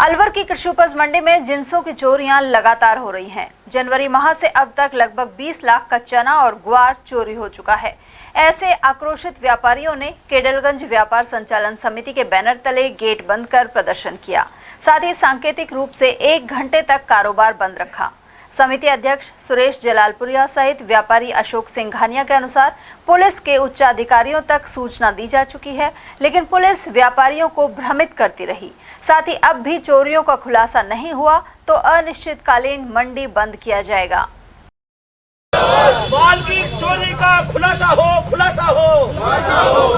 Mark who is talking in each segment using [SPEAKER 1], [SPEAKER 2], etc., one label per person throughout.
[SPEAKER 1] अलवर की कृषि उपज मंडी में जिंसों की चोरियां लगातार हो रही हैं। जनवरी माह से अब तक लगभग 20 लाख का चना और ग्वार चोरी हो चुका है। ऐसे आक्रोशित व्यापारियों ने केडलगंज व्यापार संचालन समिति के बैनर तले गेट बंद कर प्रदर्शन किया। साथ ही सांकेतिक रूप से 1 घंटे तक कारोबार बंद रखा। समिति अध्यक्ष सुरेश जलालपुरिया सहित व्यापारी अशोक सिंघानिया के अनुसार पुलिस के उच्च अधिकारियों तक सूचना दी जा चुकी है, लेकिन पुलिस व्यापारियों को भ्रमित करती रही। साथ ही अब भी चोरियों का खुलासा नहीं हुआ तो अनिश्चितकालीन मंडी बंद किया जाएगा।
[SPEAKER 2] माल की चोरी का खुलासा हो, खुलासा हो, खुलासा हो,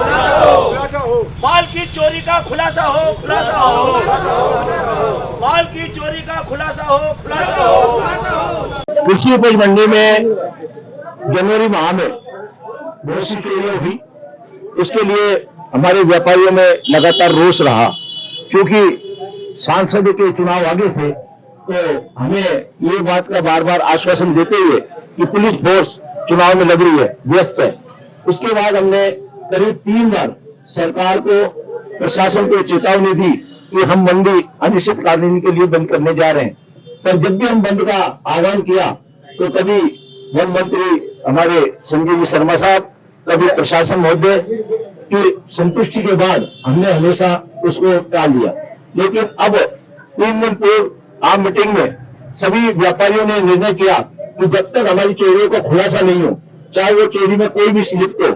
[SPEAKER 2] खुलासा हो। माल की चोरी का खुलासा हो, खुलासा हो, माल की चोरी का खुलासा हो, खुलासा हो।
[SPEAKER 3] कृषि उपज मंडी में जनवरी माह में बहुत सी चोरियां हुई। उसके लिए हमारे व्यापारियों में लगातार रोष रहा, क्योंकि सांसद के चुनाव आगे थे तो हमें ये बात का बार बार आश्वासन देते हुए कि पुलिस फोर्स चुनाव में लग रही है, व्यस्त है। उसके बाद हमने करीब 3 बार सरकार को, प्रशासन को चेतावनी दी कि हम मंडी अनिश्चितकालीन के लिए बंद करने जा रहे हैं। पर जब भी हम बंद का आह्वान किया तो कभी वन मंत्री हमारे संजय जी शर्मा साहब, कभी प्रशासन महोदय की संतुष्टि के बाद हमने हमेशा उसको टाल दिया। लेकिन अब 3 दिन पूर्व आम मीटिंग में सभी व्यापारियों ने निर्णय किया कि जब तक हमारी चोरियों का खुलासा नहीं हो, चाहे वो चोरी में कोई भी लिप्त हो,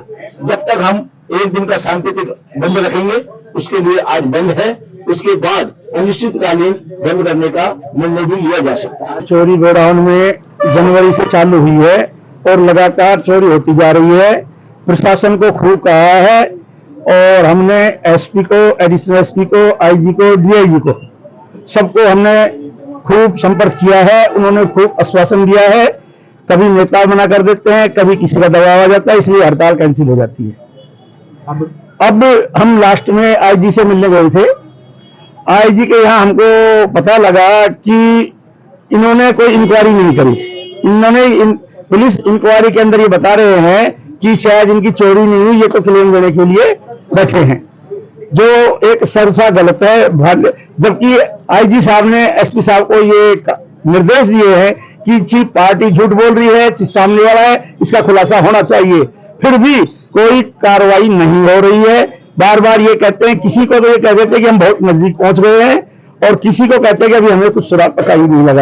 [SPEAKER 3] जब तक हम 1 दिन का सांकेतिक बंद रखेंगे। उसके लिए आज बंद है, उसके बाद अनिश्चितकालीन बंद करने का निर्णय भी लिया जा सकता है।
[SPEAKER 4] चोरी गोडाउन में जनवरी से चालू हुई है और लगातार चोरी होती जा रही है। प्रशासन को खूब कहा है और हमने एसपी को, एडिशनल एसपी को, आईजी को, डीआईजी को, सबको हमने खूब संपर्क किया है। उन्होंने खूब आश्वासन दिया है। कभी नेता मना कर देते हैं, कभी किसी का दबाव आ जाता है, इसलिए हड़ताल कैंसिल हो जाती है। अब हम लास्ट में आईजी से मिलने गए थे। आईजी के यहाँ हमको पता लगा कि इन्होंने कोई इंक्वायरी नहीं करी। इन्होंने पुलिस इंक्वायरी के अंदर ये बता रहे हैं कि शायद इनकी चोरी नहीं हुई, ये तो क्लेम देने के लिए बैठे हैं, जो एक सरसा गलत है। जबकि आईजी साहब ने एसपी साहब को ये निर्देश दिए हैं कि चीफ पार्टी झूठ बोल रही है, सामने वाला है, इसका खुलासा होना चाहिए। फिर भी कोई कार्रवाई नहीं हो रही है। बार बार ये कहते हैं, किसी को तो ये कह देते हैं कि हम बहुत नजदीक पहुंच गए हैं और किसी को कहते हैं कि अभी हमें कुछ सुराग पता ही नहीं लगा।